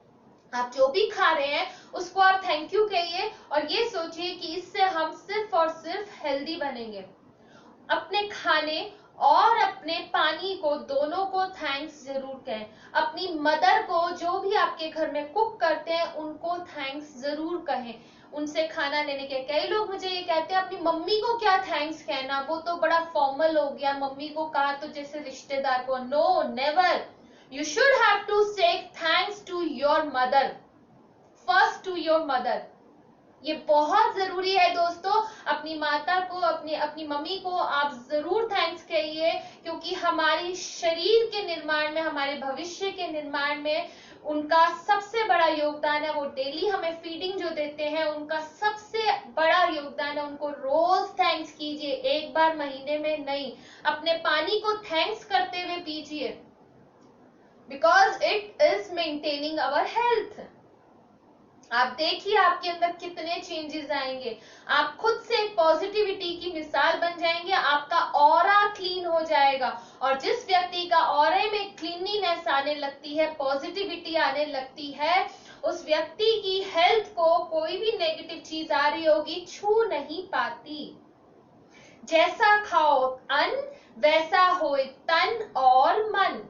आप जो भी खा रहे हैं उसको आप थैंक यू कहिए, और ये सोचिए कि इससे हम सिर्फ और सिर्फ हेल्दी बनेंगे। अपने खाने और अपने पानी को, दोनों को थैंक्स जरूर कहें। अपनी मदर को, जो भी आपके घर में कुक करते हैं, उनको थैंक्स जरूर कहें, उनसे खाना लेने के। कई लोग मुझे ये कहते हैं अपनी मम्मी को क्या थैंक्स कहना, वो तो बड़ा फॉर्मल हो गया, मम्मी को कहा तो जैसे रिश्तेदार को। No, never. You should have to say thanks to your mother, first to your mother. ये बहुत जरूरी है दोस्तों। अपनी माता को, अपनी मम्मी को आप जरूर थैंक्स कहिए, क्योंकि हमारी शरीर के निर्माण में, हमारे भविष्य के निर्माण में उनका सबसे बड़ा योगदान है। वो डेली हमें फीडिंग जो देते हैं, उनका सबसे बड़ा योगदान है। उनको रोज थैंक्स कीजिए, एक बार महीने में नहीं। अपने पानी को थैंक्स करते हुए पीजिए, because it is maintaining our health. आप देखिए आपके अंदर कितने चेंजेस आएंगे। आप खुद से एक पॉजिटिविटी की मिसाल बन जाएंगे, आपका ऑरा क्लीन हो जाएगा, और जिस व्यक्ति का ऑरे में क्लीनलीनेस आने लगती है, पॉजिटिविटी आने लगती है, उस व्यक्ति की हेल्थ को कोई भी नेगेटिव चीज आ रही होगी छू नहीं पाती। जैसा खाओ अन्न, वैसा होए तन और मन।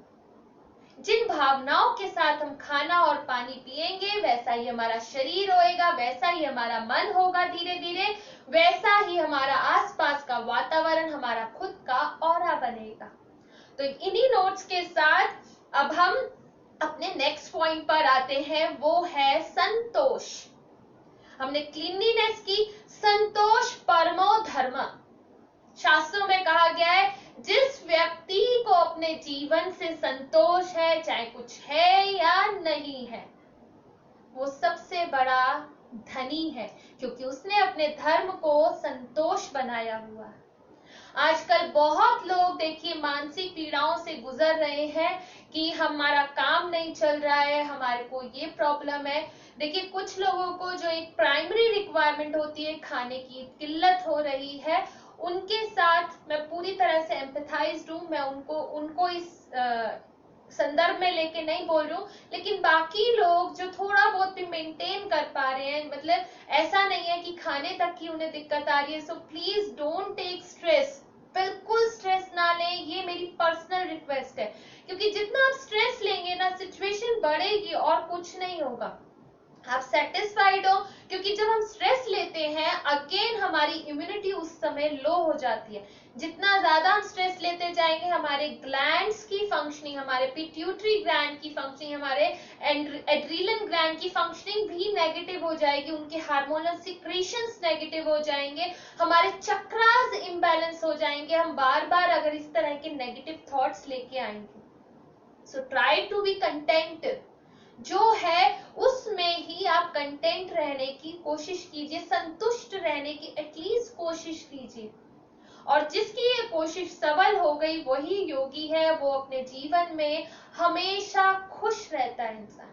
जिन भावनाओं के साथ हम खाना और पानी पिएंगे, वैसा ही हमारा शरीर होएगा, वैसा ही हमारा मन होगा, धीरे धीरे वैसा ही हमारा आसपास का वातावरण, हमारा खुद का ऑरा बनेगा। तो इन्हीं नोट्स के साथ अब हम अपने नेक्स्ट पॉइंट पर आते हैं, वो है संतोष। हमने क्लीनलीनेस की, संतोष परमो धर्म। शास्त्रों में कहा गया है, जिस व्यक्ति को अपने जीवन से संतोष है, चाहे कुछ है या नहीं है, वो सबसे बड़ा धनी है, क्योंकि उसने अपने धर्म को संतोष बनाया हुआ है। आजकल बहुत लोग देखिए मानसिक पीड़ाओं से गुजर रहे हैं कि हमारा काम नहीं चल रहा है, हमारे को ये प्रॉब्लम है। देखिए कुछ लोगों को जो एक प्राइमरी रिक्वायरमेंट होती है, खाने की किल्लत हो रही है, उनके साथ मैं पूरी तरह से एम्पैथाइज्ड हूं। मैं उनको इस संदर्भ में लेके नहीं बोल रही हूँ, लेकिन बाकी लोग जो थोड़ा बहुत भी मेंटेन कर पा रहे हैं, मतलब ऐसा नहीं है कि खाने तक की उन्हें दिक्कत आ रही है। So please don't take stress, बिल्कुल स्ट्रेस ना लें, ये मेरी पर्सनल रिक्वेस्ट है, क्योंकि जितना आप स्ट्रेस लेंगे ना, सिचुएशन बढ़ेगी और कुछ नहीं होगा। आप सेटिस्फाइड हो, क्योंकि जब हम स्ट्रेस लेते हैं, अगेन हमारी इम्यूनिटी उस समय लो हो जाती है। जितना ज्यादा हम स्ट्रेस लेते जाएंगे, हमारे ग्लैंड्स की फंक्शनिंग, हमारे पिट्यूटरी ग्लैंड की फंक्शनिंग, हमारे एड्रीनल ग्लैंड की फंक्शनिंग भी नेगेटिव हो जाएगी, उनके हार्मोनल सिक्रीशंस नेगेटिव हो जाएंगे, हमारे चक्रास इम्बैलेंस हो जाएंगे, हम बार बार अगर इस तरह के नेगेटिव थॉट्स लेके आएंगे। So try to be content, जो है उसमें ही आप कंटेंट रहने की कोशिश कीजिए, संतुष्ट रहने की एटलीस्ट कोशिश कीजिए। और जिसकी ये कोशिश सफल हो गई वही योगी है, वो अपने जीवन में हमेशा खुश रहता है इंसान।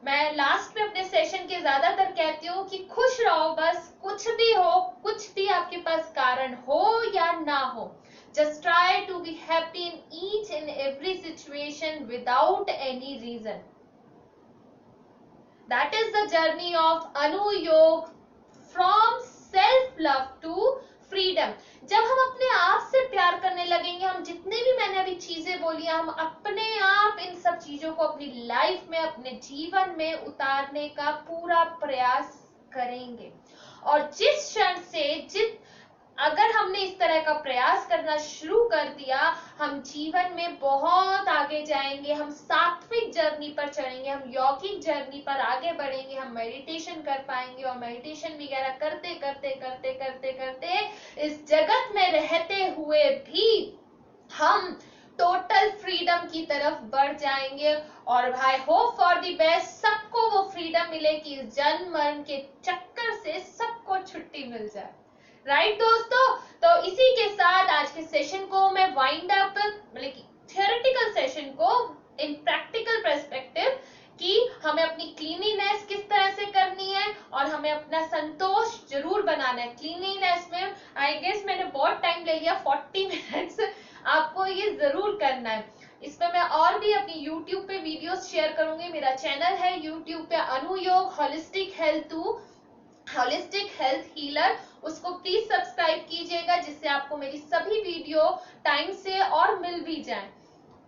मैं लास्ट में अपने सेशन के ज्यादातर कहती हूँ कि खुश रहो, बस कुछ भी हो, कुछ भी आपके पास कारण हो या ना हो, just try to be happy in each and every situation without any reason. That is the journey of Anu Yog from self love to freedom. जब हम अपने आप से प्यार करने लगेंगे, हम जितने भी मैंने अभी चीजें बोली, हम अपने आप इन सब चीजों को अपनी लाइफ में, अपने जीवन में उतारने का पूरा प्रयास करेंगे। और जिस क्षण से अगर हमने इस तरह का प्रयास करना शुरू कर दिया, हम जीवन में बहुत आगे जाएंगे, हम सात्विक जर्नी पर चढ़ेंगे, हम यौगिक जर्नी पर आगे बढ़ेंगे, हम मेडिटेशन कर पाएंगे, और मेडिटेशन वगैरह करते करते करते करते करते इस जगत में रहते हुए भी हम टोटल फ्रीडम की तरफ बढ़ जाएंगे। और भाई होप फॉर द बेस्ट, सबको वो फ्रीडम मिले कि इस जन्म मरण के चक्कर से सबको छुट्टी मिल जाए। राइट दोस्तों, तो इसी के साथ आज के सेशन को मैं वाइंड अप, मतलब कि थियोरेटिकल सेशन को इन प्रैक्टिकल पर्सपेक्टिव, कि हमें अपनी क्लीनिनेस किस तरह से करनी है और हमें अपना संतोष जरूर बनाना है। क्लीनिनेस में आई गेस मैंने बहुत टाइम ले लिया, 40 मिनट्स, आपको ये जरूर करना है। इस पे मैं और भी अपनी यूट्यूब पे वीडियोस शेयर करूंगी। मेरा चैनल है यूट्यूब पे अनु योग होलिस्टिक हेल्थ हीलर, उसको प्लीज सब्सक्राइब कीजिएगा, जिससे आपको मेरी सभी वीडियो टाइम से और मिल भी जाए।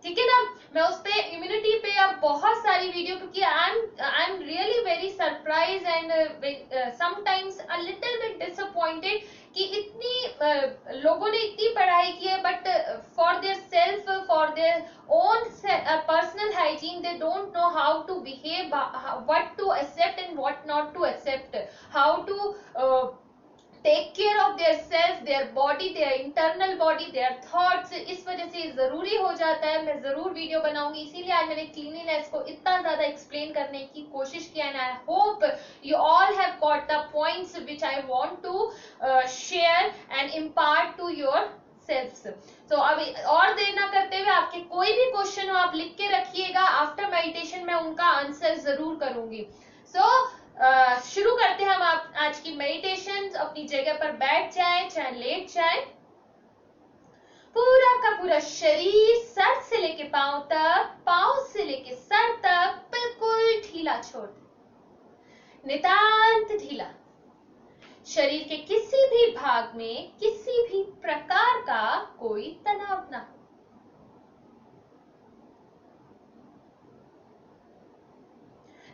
ठीक है ना। मैं उस पे इम्यूनिटी पे अब बहुत सारी वीडियो, क्योंकि I am really very surprise and sometimes a little bit disappointed कि इतनी लोगों ने इतनी पढ़ाई की है, but for their self, for their own personal hygiene, they don't know how to behave, what to accept and what not to accept, how to take care of their self, their body, their internal body, their thoughts. इस वजह से जरूरी हो जाता है, मैं जरूर video बनाऊंगी, इसीलिए आज मैंने क्लीनिनेस को इतना ज्यादा एक्सप्लेन करने की कोशिश किया। And I hope you all have got the points which I want to share and impart to your selfs. तो अभी और देर ना करते हुए, आपके कोई भी क्वेश्चन हो आप लिख के रखिएगा, आफ्टर मेडिटेशन मैं उनका आंसर जरूर करूंगी। शुरू करते हैं हम आज की मेडिटेशन। अपनी जगह पर बैठ जाए, चाहे लेट जाए, पूरा का पूरा शरीर सर से लेके पांव तक, पांव से लेके सर तक बिल्कुल ढीला छोड़ दे, नितांत ढीला। शरीर के किसी भी भाग में किसी भी प्रकार का कोई तनाव ना हो।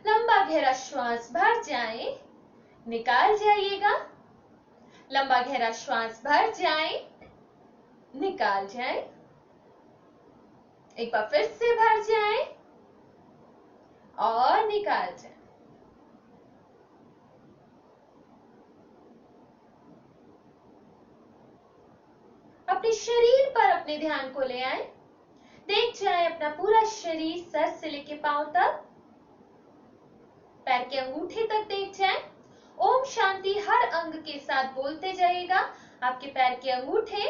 लंबा गहरा श्वास भर जाए, निकाल जाइएगा, लंबा गहरा श्वास भर जाए, निकाल जाए, एक बार फिर से भर जाए और निकाल जाए। अपने शरीर पर अपने ध्यान को ले आए, देख जाए अपना पूरा शरीर सर से लेके पांव तक, पैर के अंगूठे तक देख जाए। ओम शांति हर अंग के साथ बोलते जाइएगा। आपके पैर के अंगूठे,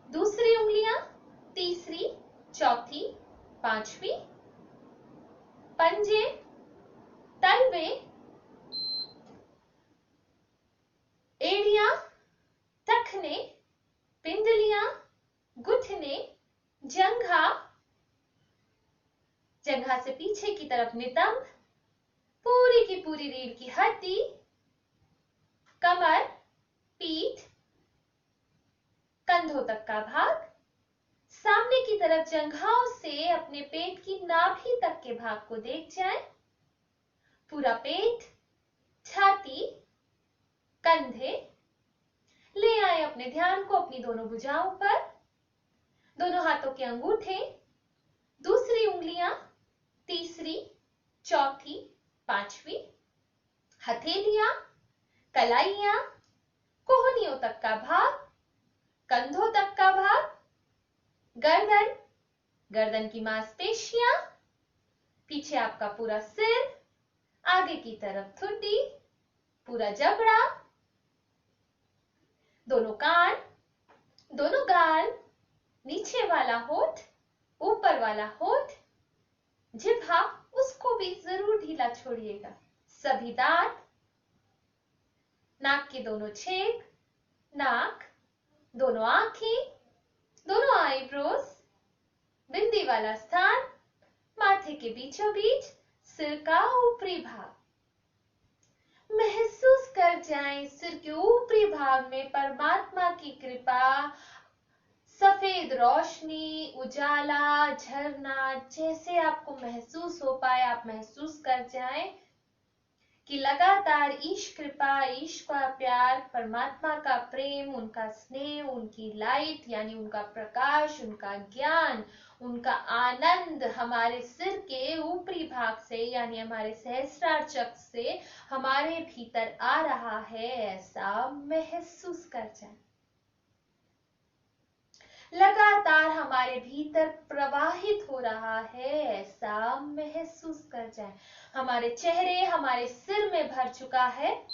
दूसरी उंगलियां, तीसरी, चौथी, पांचवी, पंजे, तलवे, एड़ियां, टखने, पिंडलियां, घुटने, जंघा, जंघा से पीछे की तरफ नितंब, पूरी की पूरी रीढ़ की हड्डी, कमर, पीठ, कंधों तक का भाग, सामने की तरफ जंघाओं से अपने पेट की नाभि तक के भाग को देख जाए। पूरा पेट, छाती, कंधे, ले आए अपने ध्यान को अपनी दोनों भुजाओं पर, दोनों हाथों के अंगूठे, दूसरी उंगलियां, तीसरी, चौथी, पांचवी, हथेलियां, कलाइयां, कोहनियों तक का भाग, कंधों तक का भाग, गर्दन, गर्दन की मांसपेशियां, पीछे आपका पूरा सिर, आगे की तरफ ठुड्डी, पूरा जबड़ा, दोनों कान, दोनों गाल, नीचे वाला होठ, ऊपर वाला होठ, जिह्वा, उसको भी जरूर ढीला छोड़िएगा, सभी दांत, नाक के दोनों छेद, नाक, दोनों आंखें, दोनों आईब्रोज, बिंदी वाला स्थान, माथे के बीचों बीच, सिर का ऊपरी भाग। महसूस कर जाएं सिर के ऊपरी भाग में परमात्मा की कृपा, सफेद रोशनी, उजाला, झरना, जैसे आपको महसूस हो पाए आप महसूस कर जाएं कि लगातार ईश कृपा, ईश का प्यार, परमात्मा का प्रेम, उनका स्नेह, उनकी लाइट यानी उनका प्रकाश, उनका ज्ञान, उनका आनंद हमारे सिर के ऊपरी भाग से यानी हमारे सहस्रार चक्र से हमारे भीतर आ रहा है, ऐसा महसूस कर जाए। लगातार हमारे भीतर प्रवाहित हो रहा है, ऐसा महसूस कर जाए। हमारे चेहरे हमारे सिर में भर चुका है,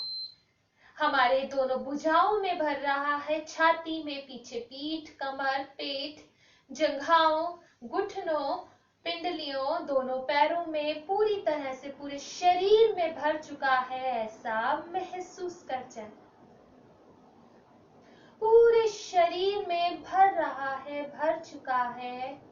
हमारे दोनों भुजाओं में भर रहा है, छाती में, पीछे पीठ, कमर, पेट, जंघाओं, घुटनों, पिंडलियों, दोनों पैरों में, पूरी तरह से पूरे शरीर में भर चुका है, ऐसा महसूस कर जाए। पूरे शरीर में भर रहा है, भर चुका है।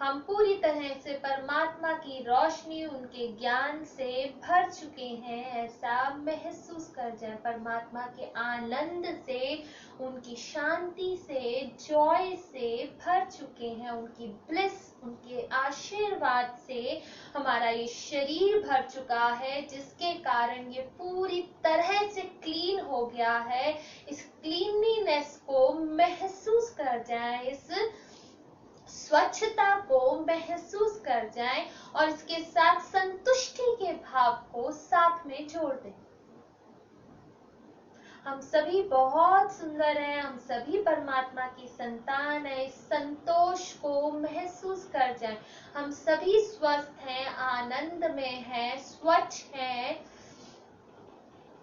हम पूरी तरह से परमात्मा की रोशनी, उनके ज्ञान से भर चुके हैं, ऐसा महसूस कर जाए। परमात्मा के आनंद से, उनकी शांति से, जॉय से भर चुके हैं, उनकी ब्लिस, उनके आशीर्वाद से हमारा ये शरीर भर चुका है, जिसके कारण ये पूरी तरह से क्लीन हो गया है। इस क्लीनलीनेस को महसूस कर जाए, इस स्वच्छता को महसूस कर जाएं और इसके साथ संतुष्टि के भाव को साथ में जोड़ दें। हम सभी बहुत सुंदर हैं, हम सभी परमात्मा की संतान हैं। इस संतोष को महसूस कर जाएं। हम सभी स्वस्थ हैं, आनंद में हैं, स्वच्छ हैं।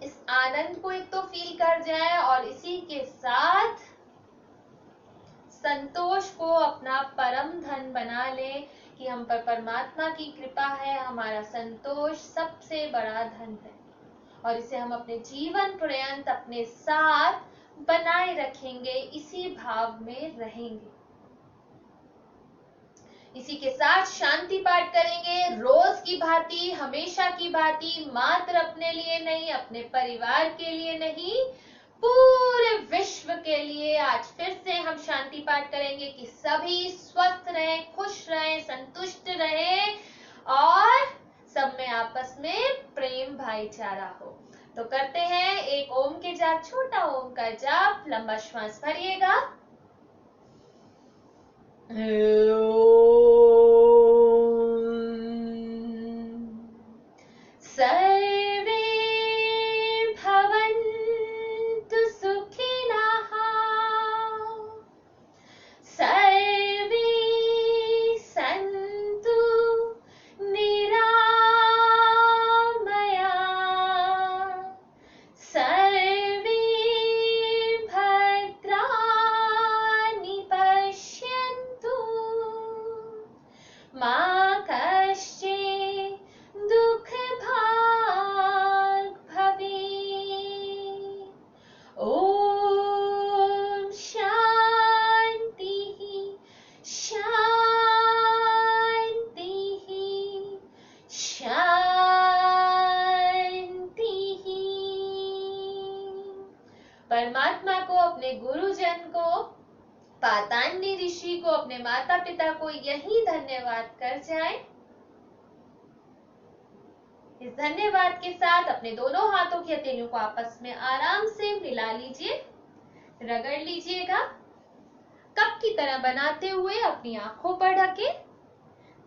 इस आनंद को एक तो फील कर जाएं और इसी के साथ संतोष को अपना परम धन बना लें कि हम पर परमात्मा की कृपा है, हमारा संतोष सबसे बड़ा धन है और इसे हम अपने जीवन पर्यंत अपने साथ बनाए रखेंगे, इसी भाव में रहेंगे। इसी के साथ शांति पाठ करेंगे, रोज की भांति, हमेशा की भांति, मात्र अपने लिए नहीं, अपने परिवार के लिए नहीं, पूरे विश्व के लिए आज फिर से हम शांति पाठ करेंगे कि सभी स्वस्थ रहें, खुश रहें, संतुष्ट रहें और सब में आपस में प्रेम भाईचारा हो। तो करते हैं एक ओम के जाप, छोटा ओम का जाप, लंबा श्वास भरिएगा। सर्वे भवन्तु सुखिनः, सर्वे सन्तु निरामयाः, सर्वे भद्राणि पश्यन्तु, मा कश्चित् दुःखभाग् भवेत्। ॐ शान्तिः शान्तिः शान्तिः। परमात्मा को, अपने गुरुजन को, पातांडी ऋषि को, अपने माता पिता को यही धन्यवाद कर जाएं। इस धन्यवाद के साथ अपने दोनों हाथों की हथेलियों को आपस में आराम से मिला लीजिए, रगड़ लीजिएगा। कब सबकी तरह बनाते हुए अपनी आंखों पर ढके,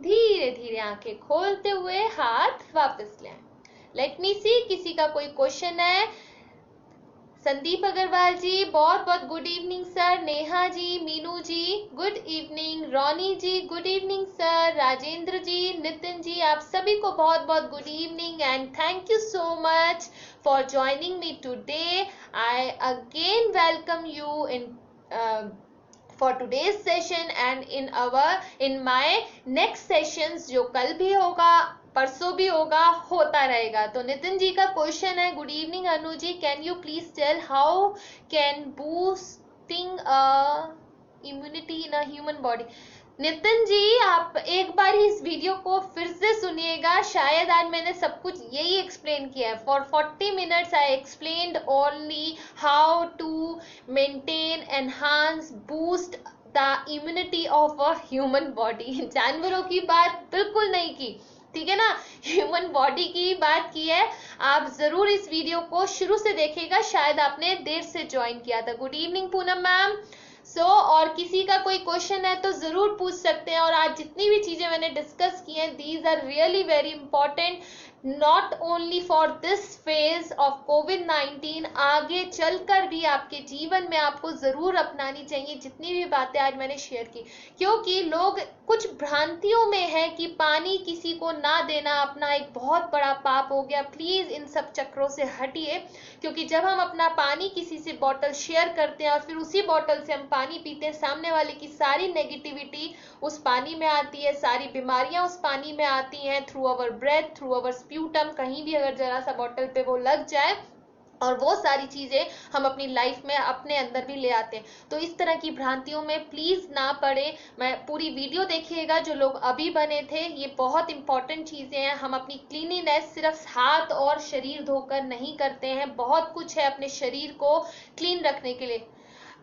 धीरे धीरे आंखें खोलते हुए हाथ वापस ले आए। लेट मी सी, किसी का कोई क्वेश्चन है? संदीप अग्रवाल जी बहुत बहुत good evening sir. Neha ji, Meenu जी गुड इवनिंग। रोनी जी गुड इवनिंग सर। राजेंद्र जी, नितिन जी, आप सभी को बहुत बहुत good evening and thank you so much for joining me today. I again welcome you in for today's session and in my next sessions जो कल भी होगा, परसों भी होगा, होता रहेगा। तो नितिन जी का क्वेश्चन है, good evening Anu ji, can you please tell how can boosting immunity in a human body. Nitin ji, आप एक बार ही इस वीडियो को फिर से सुनिएगा, शायद आज मैंने सब कुछ यही एक्सप्लेन किया है। For 40 minutes I explained only how to maintain, enhance, boost the immunity of a human body. जानवरों की बात बिल्कुल नहीं की, ठीक है ना, ह्यूमन बॉडी की बात की है। आप जरूर इस वीडियो को शुरू से देखिएगा, शायद आपने देर से ज्वाइन किया था। Good evening Poonam ma'am. और किसी का कोई क्वेश्चन है तो जरूर पूछ सकते हैं। और आज जितनी भी चीजें मैंने डिस्कस की हैं, these are really very important, not only for this phase of कोविड-19, आगे चलकर भी आपके जीवन में आपको जरूर अपनानी चाहिए जितनी भी बातें आज मैंने शेयर की। क्योंकि लोग कुछ भ्रांतियों में है कि पानी किसी को ना देना अपना एक बहुत बड़ा पाप हो गया। प्लीज इन सब चक्रों से हटिए, क्योंकि जब हम अपना पानी किसी से बॉटल शेयर करते हैं और फिर उसी बॉटल से हम पानी पीते हैं, सामने वाले की सारी नेगेटिविटी उस पानी में आती है, सारी बीमारियां उस पानी में आती हैं, through our breath, through our sputum, कहीं भी अगर जरा सा बॉटल पे वो लग जाए, और वो सारी चीजें हम अपनी लाइफ में अपने अंदर भी ले आते हैं। तो इस तरह की भ्रांतियों में प्लीज ना पड़े। मैं पूरी वीडियो देखिएगा जो लोग अभी बने थे, ये बहुत इंपॉर्टेंट चीजें हैं। हम अपनी क्लीनिनेस सिर्फ हाथ और शरीर धोकर नहीं करते हैं, बहुत कुछ है अपने शरीर को क्लीन रखने के लिए।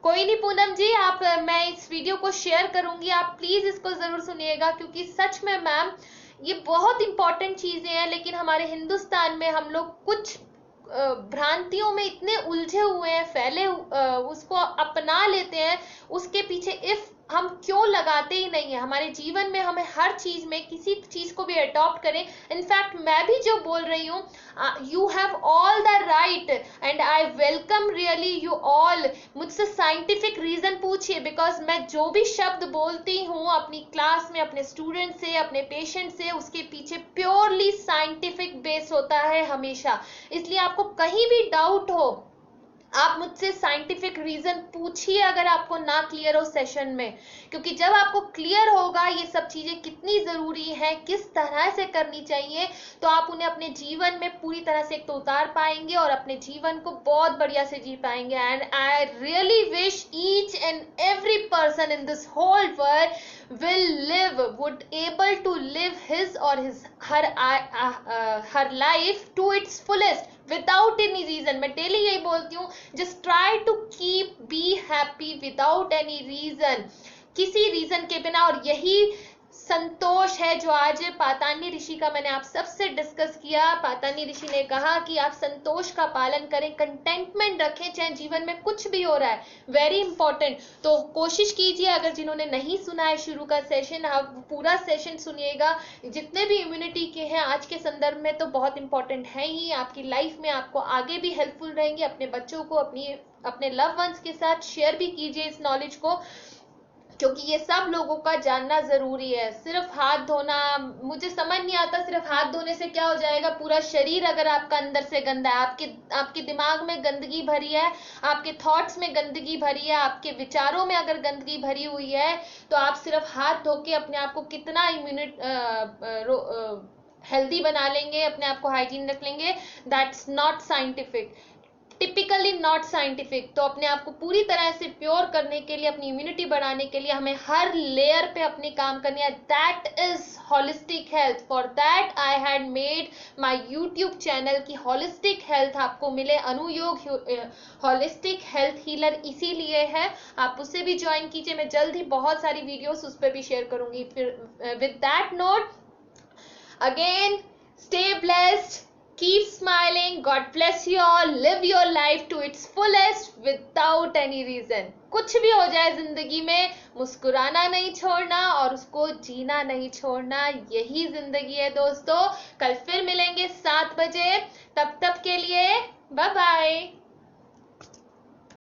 कोई नहीं पूनम जी, मैं इस वीडियो को शेयर करूंगी, आप प्लीज इसको जरूर सुनिएगा, क्योंकि सच में मैम ये बहुत इंपॉर्टेंट चीजें हैं। लेकिन हमारे हिंदुस्तान में हम लोग कुछ भ्रांतियों में इतने उलझे हुए हैं, फैले, उसको अपना लेते हैं, उसके पीछे इफ हम क्यों लगाते ही नहीं है। हमारे जीवन में हमें हर चीज में किसी चीज को भी अडॉप्ट करें। इनफैक्ट मैं भी जो बोल रही हूँ, you have all the right and I welcome really you all. मुझसे साइंटिफिक रीजन पूछिए, बिकॉज मैं जो भी शब्द बोलती हूँ अपनी क्लास में, अपने स्टूडेंट से, अपने पेशेंट से, उसके पीछे प्योरली साइंटिफिक बेस होता है हमेशा। इसलिए आपको कहीं भी डाउट हो, आप मुझसे साइंटिफिक रीजन पूछिए अगर आपको ना क्लियर हो सेशन में, क्योंकि जब आपको क्लियर होगा ये सब चीजें कितनी जरूरी है, किस तरह से करनी चाहिए, तो आप उन्हें अपने जीवन में पूरी तरह से एक तो उतार पाएंगे और अपने जीवन को बहुत बढ़िया से जी पाएंगे। And I really wish each and every person in this whole world would able to live his or her life to its fullest without any reason। मैं डेली यही बोलती हूँ, just try to be happy without any reason, किसी reason के बिना। और यही संतोष है जो आज पातानी ऋषि का मैंने आप सबसे डिस्कस किया। पातानी ऋषि ने कहा कि आप संतोष का पालन करें, कंटेंटमेंट रखें, चाहे जीवन में कुछ भी हो रहा है, वेरी इंपॉर्टेंट। तो कोशिश कीजिए, अगर जिन्होंने नहीं सुना है शुरू का सेशन, आप पूरा सेशन सुनिएगा। जितने भी इम्यूनिटी के हैं आज के संदर्भ में तो बहुत इंपॉर्टेंट है ही, आपकी लाइफ में आपको आगे भी हेल्पफुल रहेंगे। अपने बच्चों को, अपने लव वंस के साथ शेयर भी कीजिए इस नॉलेज को, क्योंकि ये सब लोगों का जानना जरूरी है। सिर्फ हाथ धोना, मुझे समझ नहीं आता सिर्फ हाथ धोने से क्या हो जाएगा। पूरा शरीर अगर आपका अंदर से गंदा है, आपके दिमाग में गंदगी भरी है, आपके थॉट्स में गंदगी भरी है, आपके विचारों में अगर गंदगी भरी हुई है, तो आप सिर्फ हाथ धो के अपने आप को कितना हेल्दी बना लेंगे, अपने आप को हाइजीन रख लेंगे, that's not scientific, typically not scientific. तो अपने आप को पूरी तरह से प्योर करने के लिए, अपनी इम्यूनिटी बढ़ाने के लिए हमें हर लेयर पे अपनी काम करनी है। That is holistic health. For that I had made my YouTube channel की होलिस्टिक हेल्थ आपको मिले। अनुयोग होलिस्टिक हेल्थ हीलर इसीलिए है, आप उससे भी ज्वाइन कीजिए। मैं जल्द ही बहुत सारी वीडियोस उस पर भी शेयर करूंगी। फिर with that note, again stay blessed, Keep smiling. God bless you all. Live your life to its fullest without any reason. कुछ भी हो जाए जिंदगी में, मुस्कुराना नहीं छोड़ना और उसको जीना नहीं छोड़ना, यही जिंदगी है दोस्तों। कल फिर मिलेंगे 7 बजे, तब तक के लिए बाय बाय।